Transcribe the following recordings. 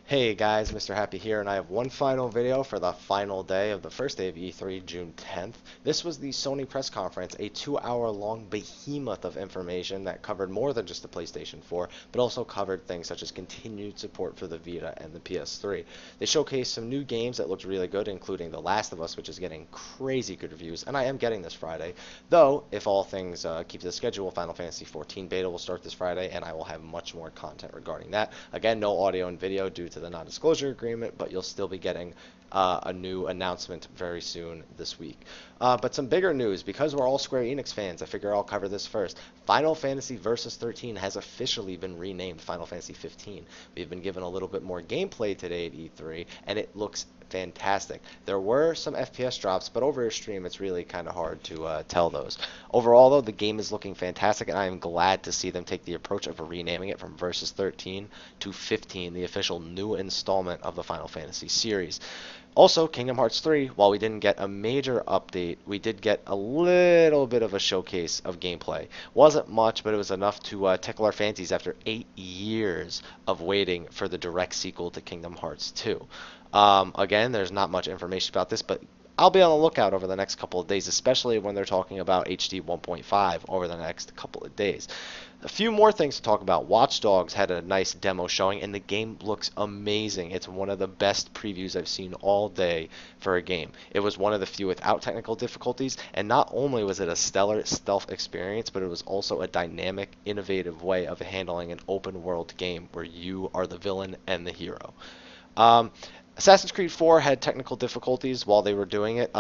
Hey guys, Mr. Happy here, and I have one final video for the final day of the first day of E3, June 10th. This was the Sony press conference, a 2-hour long behemoth of information that covered more than just the PlayStation 4, but also covered things such as continued support for the Vita and the PS3. They showcased some new games that looked really good, including The Last of Us, which is getting crazy good reviews, and I am getting this Friday. Though, if all things keep to the schedule, Final Fantasy 14 beta will start this Friday, and I will have much more content regarding that. Again, no audio and video due to the non-disclosure agreement, but you'll still be getting a new announcement very soon this week. But some bigger news, because we're all Square Enix fans, I figure I'll cover this first. Final Fantasy Versus 13 has officially been renamed Final Fantasy 15. We've been given a little bit more gameplay today at E3, and it looks fantastic. There were some FPS drops, but over a stream it's really kind of hard to tell those. Overall, though, the game is looking fantastic, and I am glad to see them take the approach of renaming it from Versus 13 to 15, the official new installment of the Final Fantasy series. Also, Kingdom Hearts 3, while we didn't get a major update, we did get a little bit of a showcase of gameplay. Wasn't much, but it was enough to tickle our fancies after 8 years of waiting for the direct sequel to Kingdom Hearts 2. Again, there's not much information about this, but I'll be on the lookout over the next couple of days, especially when they're talking about HD 1.5 over the next couple of days. A few more things to talk about. Watch Dogs had a nice demo showing, and the game looks amazing. It's one of the best previews I've seen all day for a game. It was one of the few without technical difficulties, and not only was it a stellar stealth experience, but it was also a dynamic, innovative way of handling an open-world game where you are the villain and the hero. Assassin's Creed 4 had technical difficulties while they were doing it.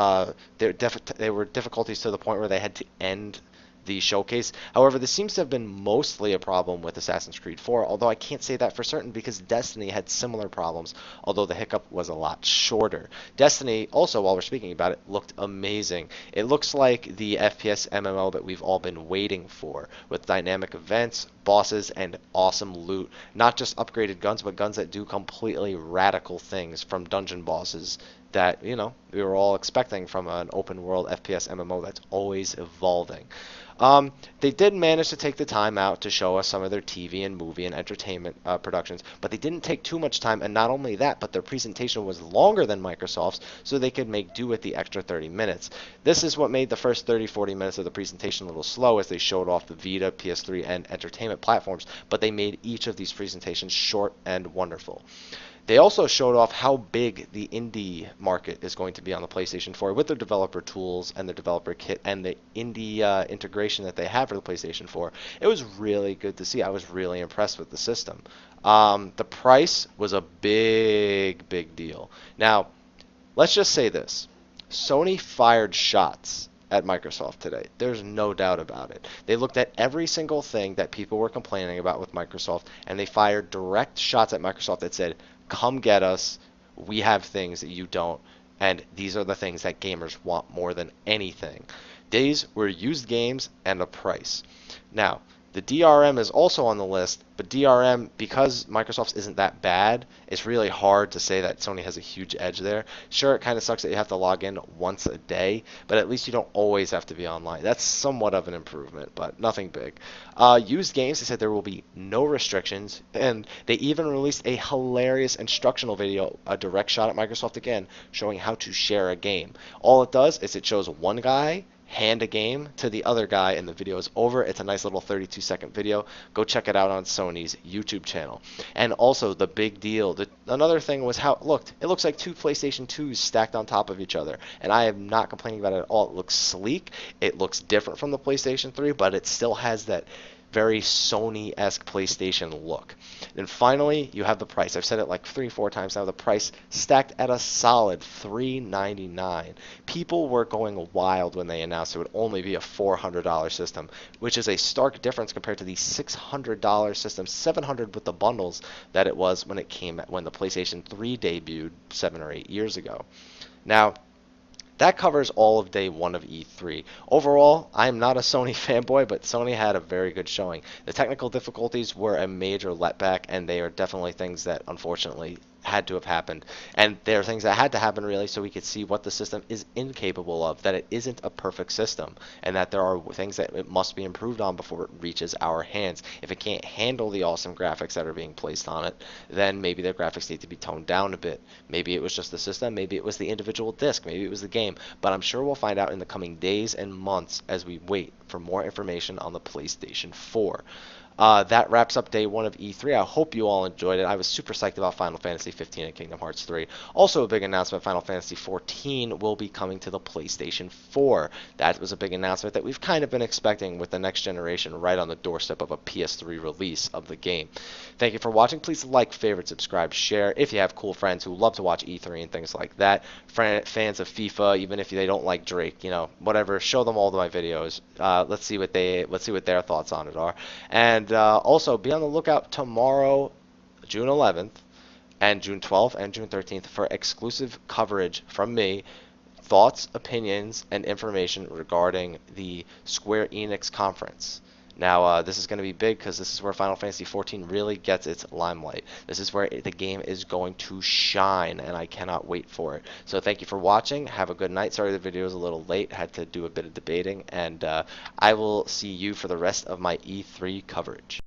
They were difficulties to the point where they had to end the showcase. However, this seems to have been mostly a problem with Assassin's Creed 4, although I can't say that for certain because Destiny had similar problems, although the hiccup was a lot shorter. Destiny, also, while we're speaking about it, looked amazing. It looks like the FPS MMO that we've all been waiting for, with dynamic events, bosses, and awesome loot. Not just upgraded guns, but guns that do completely radical things, from dungeon bosses that, we were all expecting from an open world FPS MMO that's always evolving. They did manage to take the time out to show us some of their TV and movie and entertainment productions, but they didn't take too much time, and not only that, but their presentation was longer than Microsoft's, so they could make do with the extra 30 minutes. This is what made the first 30-40 minutes of the presentation a little slow, as they showed off the Vita, PS3, and entertainment platforms, but they made each of these presentations short and wonderful. They also showed off how big the indie market is going to be on the PlayStation 4 with their developer tools and the developer kit and the indie integration that they have for the PlayStation 4. It was really good to see. I was really impressed with the system. The price was a big deal. Now, let's just say this. Sony fired shots at Microsoft today. There's no doubt about it. They looked at every single thing that people were complaining about with Microsoft, and they fired direct shots at Microsoft that said, come get us, we have things that you don't, and these are the things that gamers want more than anything. These were used games and a price. Now, the DRM is also on the list, but DRM, because Microsoft's isn't that bad, it's really hard to say that Sony has a huge edge there. Sure, it kind of sucks that you have to log in once a day, but at least you don't always have to be online. That's somewhat of an improvement, but nothing big. Used games, they said there will be no restrictions, and they even released a hilarious instructional video, a direct shot at Microsoft again, showing how to share a game. All it does is it shows one guy hand a game to the other guy, and the video is over. It's a nice little 32-second video. Go check it out on Sony's YouTube channel. And also, the big deal, another thing was how it looked. It looks like two PlayStation 2s stacked on top of each other, and I am not complaining about it at all. It looks sleek. It looks different from the PlayStation 3, but it still has that very Sony-esque PlayStation look. And finally, you have the price. I've said it like 3-4 times now. The price stacked at a solid $399. People were going wild when they announced it would only be a $400 system, which is a stark difference compared to the $600 system, $700 with the bundles, that it was when the PlayStation 3 debuted 7 or 8 years ago. Now, that covers all of day one of E3. Overall, I am not a Sony fanboy, but Sony had a very good showing. The technical difficulties were a major letback, and they are definitely things that, unfortunately, had to have happened, and there are things that had to happen really so we could see what the system is incapable of, that it isn't a perfect system, and that there are things that it must be improved on before it reaches our hands. If it can't handle the awesome graphics that are being placed on it, then maybe the graphics need to be toned down a bit. Maybe it was just the system, maybe it was the individual disc, maybe it was the game, but I'm sure we'll find out in the coming days and months as we wait for more information on the PlayStation 4. That wraps up day one of E3. I hope you all enjoyed it. I was super psyched about Final Fantasy 15 and Kingdom Hearts 3. Also, a big announcement: Final Fantasy 14 will be coming to the PlayStation 4. That was a big announcement that we've kind of been expecting, with the next generation right on the doorstep of a PS3 release of the game. Thank you for watching. Please like, favorite, subscribe, share. If you have cool friends who love to watch E3 and things like that, fans of FIFA, even if they don't like Drake, whatever, show them all of my videos. Let's see what their thoughts on it are. And also, be on the lookout tomorrow, June 11th, and June 12th, and June 13th for exclusive coverage from me, thoughts, opinions, and information regarding the Square Enix conference. Now, this is going to be big because this is where Final Fantasy XIV really gets its limelight. This is where the game is going to shine, and I cannot wait for it. So thank you for watching. Have a good night. Sorry the video was a little late. Had to do a bit of debating, and I will see you for the rest of my E3 coverage.